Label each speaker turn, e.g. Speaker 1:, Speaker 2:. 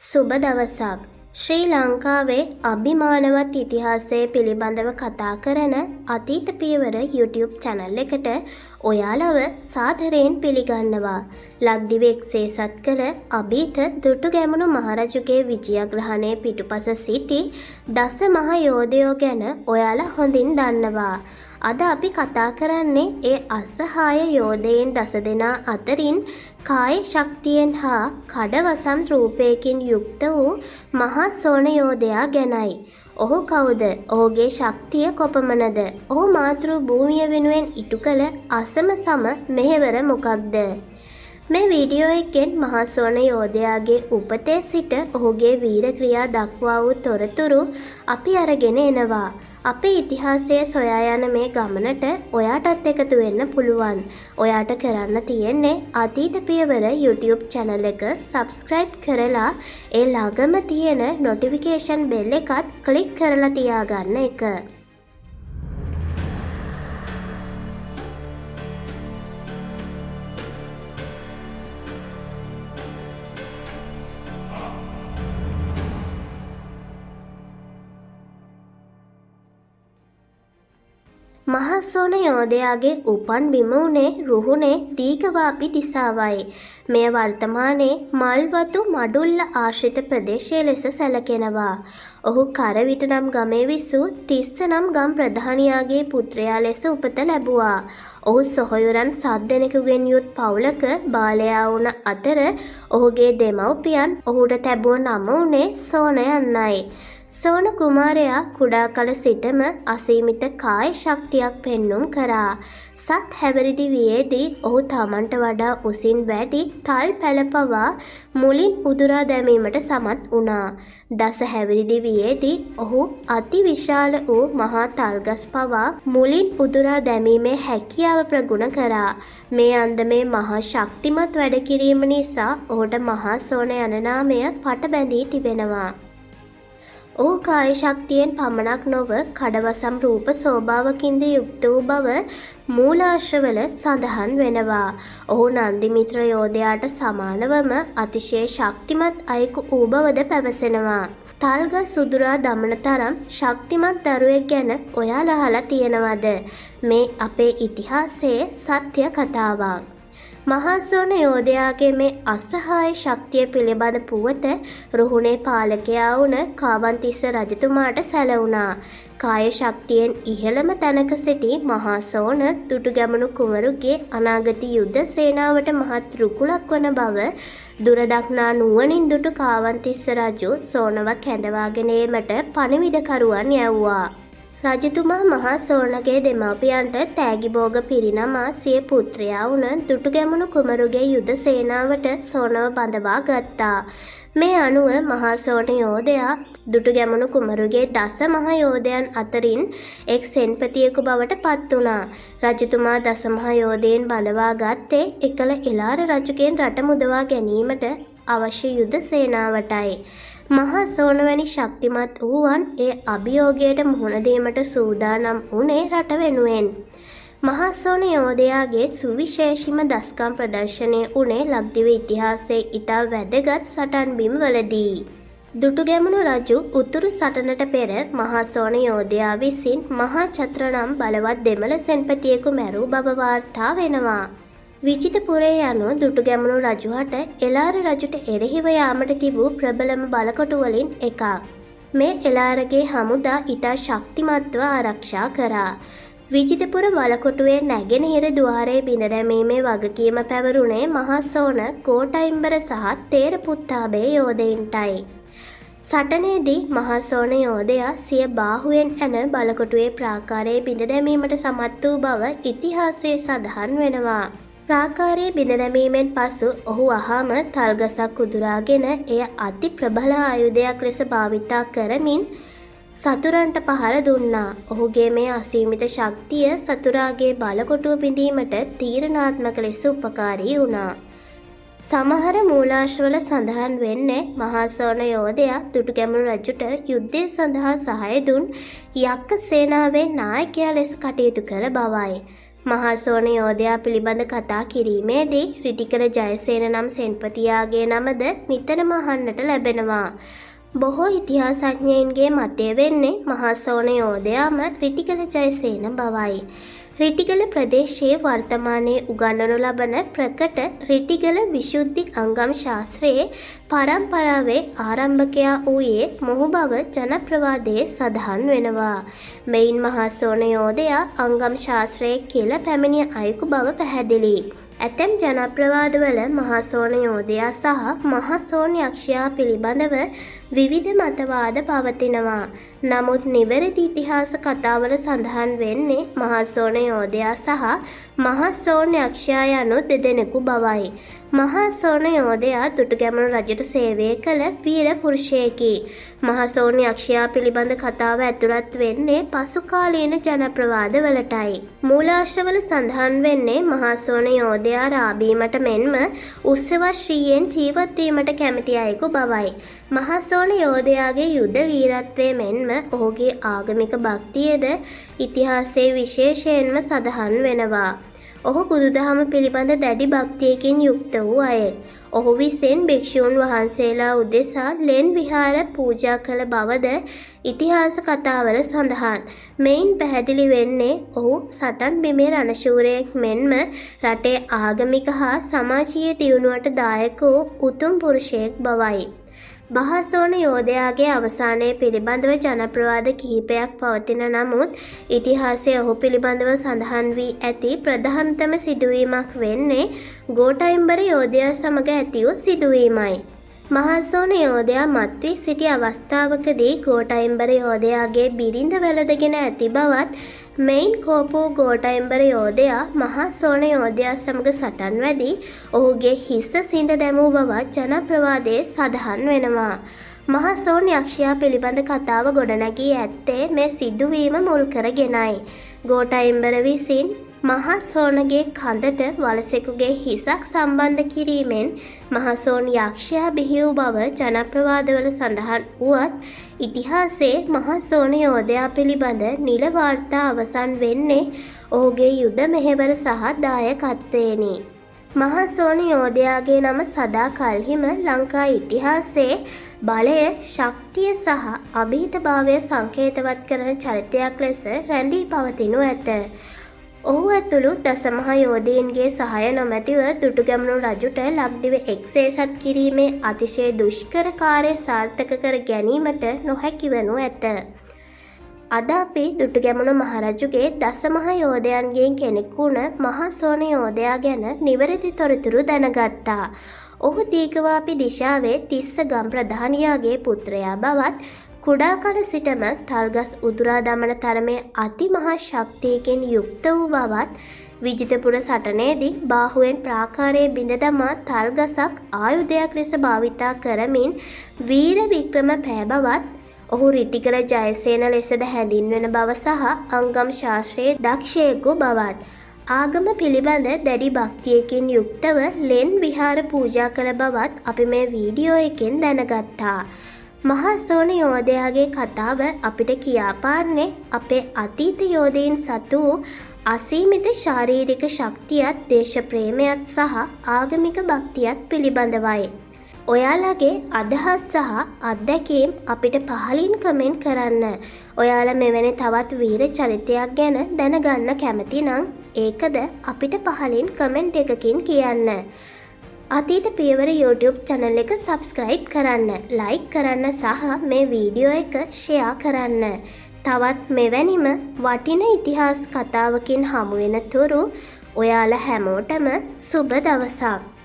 Speaker 1: සුබ දවසක්. ශ්‍රී ලංකාවේ අභිමානවත් ඉතිහාසය පිළිබඳව කතා කරන අතීත පියවර YouTube channel එකට ඔයාලව සාදරයෙන් පිළිගන්නවා. ලක්දිව එක්සේසත් කළ අභීත දුටුගැමුණු මහරජුගේ විජයග්‍රහණය පිටුපස සිටි දස මහ යෝධයෝ ගැන ඔයාලා හොඳින් දන්නවා. අද අපි කතා කරන්නේ ඒ අසහාය යෝධයන් 10 දෙනා අතරින් කාය ශක්තියෙන් හා කඩවසම් රූපයකින් යුක්ත වූ මහා සෝන යෝධයා ගැනයි. ඔහු කවුද? ඔහුගේ ශක්තිය කොපමණද? ඔහු මාතෘ භූමිය වෙනුවෙන් ඉටු කළ අසම සම මෙහෙවර මොකක්ද? මේ වීඩියෝ එකෙන් මහා සෝන යෝධයාගේ උපතේ සිට ඔහුගේ වීර ක්‍රියා දක්වා වූ තොරතුරු අපි අරගෙන එනවා. අපේ ඉතිහාසය සොයා යන මේ ගමනට ඔයාටත් එකතු වෙන්න පුළුවන්. ඔයාට කරන්න තියෙන්නේ අතීත පියවර YouTube channel එක subscribe කරලා ඒ ළඟම තියෙන notification bell එකත් click කරලා තියාගන්න එක. මහා සෝන යෝධයාගේ උපන් බිම උනේ රුහුණේ දීඝවාපි දිසාවයි. මෙය වර්තමානයේ මල්වතු මඩුල්ල ආශ්‍රිත ප්‍රදේශය ලෙස සැලකෙනවා. ඔහු කරවිට නම් ගමේ විසූ තිස්ස නම් ගම් ප්‍රධානියාගේ පුත්‍රයා ලෙස උපත ලැබුවා. ඔහු සොහොයුරන් 7 දෙනෙකුගෙන් යුත් පවුලක බාලයා වුණ අතර ඔහුගේ දෙමව්පියන් ඔහුට තැබුව නම උනේ සෝන යන්නයි. සෝන කුමාරයා කුඩා කල සිටම අසීමිත කාය ශක්තියක් පෙන්눔 කරා. සත් හැවිරිදි වියේදී ඔහු තමන්ට වඩා උසින් වැඩි තල් පැලපවා මුලින් උදුරා දැමීමට සමත් වුණා. දස හැවිරිදි වියේදී ඔහු අති විශාල වූ මහා තල්ගස් පවා මුලින් උදුරා දැමීමේ හැකියාව ප්‍රගුණ කරා. මේ අන්දමේ මහා ශක්තිමත් වැඩ කිරීම නිසා ඔහුට මහා සෝන යන නාමය පට බැඳී තිබෙනවා. ඔහු කාය ශක්තියෙන් පමණක් නොව කඩවසම් රූප ස්වභාවකින්ද යුක්ත වූ බව මූලාශ්‍රවල සඳහන් වෙනවා. ඔහු නන්දිමිත්‍ර යෝධයාට සමානවම අතිශය ශක්තිමත් අයෙකු වූ බවද පැවසෙනවා. තල්ගස් උදුරා දමන තරම් ශක්තිමත් දරුවෙක් ගැන ඔයාලා අහලා තියෙනවද? මේ අපේ ඉතිහාසයේ සත්‍ය කතාවක්. මහා සෝන යෝධයාගේ මේ අසහාය ශක්තිය පිළිබඳ පුවත රුහුණේ පාලකයා වුණ කාවන්තිස්ස රජතුමාට සැලවුණා. කාය ශක්තියෙන් ඉහළම තැනක සිටි මහා සෝන දුටුගැමුණු කුමරුගේ අනාගත යුද්ධ සේනාවට මහත් රුකුලක් වන බව දුරදක්නා නුවණින් දුටු කාවන්තිස්ස රජු සෝනව කැඳවාගෙන ඒමට පණිවිඩකරුවන් යැව්වා. රජතුමා මහා සෝනගේ දෙමාපියන්ට තෑගි භෝග පිරිනමා සිය පුත්‍රයා වුණ දුටුගැමුණු කුමරුගේ යුද සේනාවට සෝනව බඳවා ගත්තා. මේ අනුව මහා සෝන යෝධයා දුටුගැමුණු කුමරුගේ දස මහ යෝධයන් අතරින් එක් සෙන්පතියෙකු බවට පත් වුණා. රජතුමා දස මහ යෝධයන් බඳවා ගත්තේ එකල එලාර රජුගෙන් රට මුදවා ගැනීමට අවශ්‍ය යුද සේනාවටයි. මහා සෝන වැනි ශක්තිමත් වූවන් ඒ අභියෝගයට මුහුණ දීමට සූදානම් වුණේ රට වෙනුවෙන්. මහා සෝන යෝධයාගේ සුවිශේෂීම දස්කම් ප්‍රදර්ශනය වුණේ ලක්දිව ඉතිහාසයේ ඉතා වැදගත් සටන් බිම්වලදී. දුටුගැමුණු රජු උතුරු සටනට පෙර මහා සෝන යෝධයා විසින් මහා චත්‍ර නම් බලවත් දෙමළ සෙන්පතියෙකු මැරූ බව වාර්තා වෙනවා. විජිතපුරේ යනු දුටුගැමුණු රජුහට එලාර රජුට එරෙහිව යාමට තිබූ ප්‍රබලම බලකොටු වලින් එකක්. මේ එලාරගේ හමුදා ඉතා ශක්තිමත්ව ආරක්ෂා කරා. විජිතපුර බලකොටුවේ නැගෙනහිර ద్వාරයේ බිඳ දැමීමේ වගකීම පැවරුණේ මහා සෝන කෝටයිම්බර සහ තේරපුත්තාබේ යෝධයින්ටයි. සටනේදී මහා සෝන යෝධයා සිය බාහුවෙන් ඇන බලකොටුවේ ප්‍රාකාරයේ බිඳ දැමීමට සමත් වූ බව ඉතිහාසයේ සඳහන් වෙනවා. ප්‍රාකාරයේ බිඳ දැමීමෙන් පසු ඔහු අහම තල්ගසක් උදුරාගෙන එය අති ප්‍රබල ආයුධයක් ලෙස භාවිතා කරමින් සතුරන්ට පහර දුන්නා. ඔහුගේ මේ අසීමිත ශක්තිය සතුරාගේ බලකොටුව බිඳීමට තීරණාත්මක ලෙස උපකාරී වුණා. සමහර මූලාශ්‍රවල සඳහන් වෙන්නේ මහා සෝන යෝධයා දුටුගැමුණු රජුට යුද්ධය සඳහා සහාය දුන් යක්ක සේනාවේ නායකයා ලෙස කටයුතු කළ බවයි. මහාසෝන යෝධයා පිළිබඳ කතා කිරීමේදී රිටිකල ජයසේන නම් සෙන්පතියාගේ නමද නිතරම අහන්නට ලැබෙනවා. බොහෝ ඉතිහාසඥයින්ගේ මතය වෙන්නේ මහාසෝන යෝධයාම රිටිකල ජයසේන බවයි. රිටිගල ප්‍රදේශයේ වර්තමානයේ උගන්වනු ලබන ප්‍රකට රිටිගල විශුද්ධි අංගම් ශාස්ත්‍රයේ පරම්පරාවේ ආරම්භකයා වූයේ මොහු බව ජනප්‍රවාදයේ සඳහන් වෙනවා. මෙයින් මහාසෝන යෝධයා අංගම් ශාස්ත්‍රයේ කියලා පැමිණිය අයෙකු බව පැහැදිලි. ඇතැම් ජනප්‍රවාදවල මහාසෝන යෝධයා සහ මහාසෝන යක්ෂයා පිළිබඳව විවිධ මතවාද පවතිනවා. නමුත් නිවැරදි ඉතිහාස කතාවල සඳහන් වෙන්නේ මහාසෝන යෝධයා සහ මහාසෝන යක්ෂයා යනු දෙදෙනෙකු බවයි. මහාසෝන යෝධයා දුටුගැමුණු රජුට සේවය කළ වීර පුරුෂයෙකි. මහාසෝන යක්ෂයා පිළිබඳ කතාව ඇතුළත් වෙන්නේ පසුකාලීන ජනප්‍රවාදවලටයි. මූලාශ්‍රවල සඳහන් වෙන්නේ මහාසෝන යෝධයා රාබීමට මෙන්ම උත්සවශ්‍රීයෙන් ජීවත් වීමට කැමති අයෙකු බවයි. මහාසෝන යෝධයාගේ යුද වීරත්වය මෙන්ම ඔහුගේ ආගමික භක්තියද ඉතිහාසයේ විශේෂයෙන්ම සඳහන් වෙනවා. ඔහු බුදුදහම පිළිබඳ දැඩි භක්තියකින් යුක්ත වූ අයෙක්. ඔහු විසින් භික්ෂූන් වහන්සේලා උදෙසා ලෙන් විහාර පූජා කළ බවද ඉතිහාස කතාවල සඳහන්. මෙයින් පැහැදිලි වෙන්නේ ඔහු සටන් බිමේ රණශූරයෙක් මෙන්ම රටේ ආගමික හා සමාජීය දියුණුවට දායක වූ උතුම් පුරුෂයෙක් බවයි. මහාසෝන යෝධයාගේ අවසානය පිළිබඳව ජනප්‍රවාද කිහිපයක් පවතින නමුත් ඉතිහාසයේ ඔහු පිළිබඳව සඳහන් වී ඇති ප්‍රධානතම සිදුවීමක් වෙන්නේ ගෝඨයිම්බර යෝධයා සමග ඇති වූ සිදුවීමයි. මහාසෝන යෝධයා මත්වී සිටි අවස්ථාවකදී ගෝඨයිම්බර යෝධයාගේ බිරිඳ වැළඳගෙන ඇති බවත් මෙයින් කෝපූ ගෝඨයිම්බර යෝධයා මහාසෝන යෝධයා සමග සටන් වැදී ඔහුගේ හිස සිඳ දැමූ බවත් ජනප්‍රවාදයේ සඳහන් වෙනවා. මහාසෝන යක්ෂයා පිළිබඳ කතාව ගොඩනැගී ඇත්තේ මේ සිදුවීම මුල් කරගෙනයි. ගෝඨයිම්බර විසින් මහාසෝනගේ කඳට වලසෙකුගේ හිසක් සම්බන්ධ කිරීමෙන් මහාසෝන යක්ෂයා බිහි වූ බව ජනප්‍රවාදවල සඳහන් වුවත් ඉතිහාසයේ මහාසෝන යෝධයා පිළිබඳ නිල වාර්තා අවසන් වෙන්නේ ඔහුගේ යුද මෙහෙවර සහ දායකත්වයෙනි. මහාසෝන යෝධයාගේ නම සදා කල්හිම ලංකා ඉතිහාසයේ බලය, ශක්තිය සහ අභීතභාවය සංකේතවත් කරන චරිතයක් ලෙස රැඳී පවතිනු ඇත. ඔහු ඇතුළු දසමහා යෝධීන්ගේ සහාය නොමැතිව දුටුගැමුණු රජුට ලක්දිව එක්සේසත් කිරීමේ අතිශය දුෂ්කර කාර්යය සාර්ථක කර ගැනීමට නොහැකි වනු ඇත. අද අපි දුටුගැමුණු මහරජුගේ දසමහා යෝධයන්ගෙන් කෙනෙකු වුණ මහාසෝන යෝධයා ගැන නිවැරදි තොරතුරු දැනගත්තා. ඔහු දීඝවාපි දිශාවේ තිස්ස ගම් ප්‍රධානියාගේ පුත්‍රයා බවත් කුඩා කල සිටම තල්ගස් උදුරා දමන තරමේ අතිමහා ශක්තියකින් යුක්ත වූ බවත් විජිතපුර සටනේදී බාහුවෙන් ප්‍රාකාරයේ බිඳ දමා තල්ගසක් ආයුධයක් ලෙස භාවිතා කරමින් වීර වික්‍රම පෑ බවත් ඔහු රිටිගල ජයසේන ලෙසද හැඳින්වෙන බව සහ අංගම් ශාස්ත්‍රයේ දක්ෂයෙකු බවත් ආගම පිළිබඳ දැඩි භක්තියකින් යුක්තව ලෙන් විහාර පූජා කළ බවත් අපි මේ වීඩියෝ එකෙන් දැනගත්තා. මහාසෝන යෝධයාගේ කතාව අපිට කියාපාන්නේ අපේ අතීත යෝධීන් සතු අසීමිත ශාරීරික ශක්තියත් දේශප්‍රේමයත් සහ ආගමික භක්තියත් පිළිබඳවයි. ඔයාලගේ අදහස් සහ අත්දැකීම් අපිට පහලින් කමෙන්ට් කරන්න. ඔයාලා මෙවැනි තවත් වීර චරිතයක් ගැන දැනගන්න කැමති නම් ඒකද අපිට පහලින් කමෙන්ට් එකකින් කියන්න. අතීත පියවර YouTube channel එක subscribe කරන්න, like කරන්න සහ මේ වීඩියෝ එක share කරන්න. තවත් මෙවැනිම වටින ඉතිහාස කතාවකින් හමු වෙන තුරු ඔයාලා හැමෝටම සුබ දවසක්.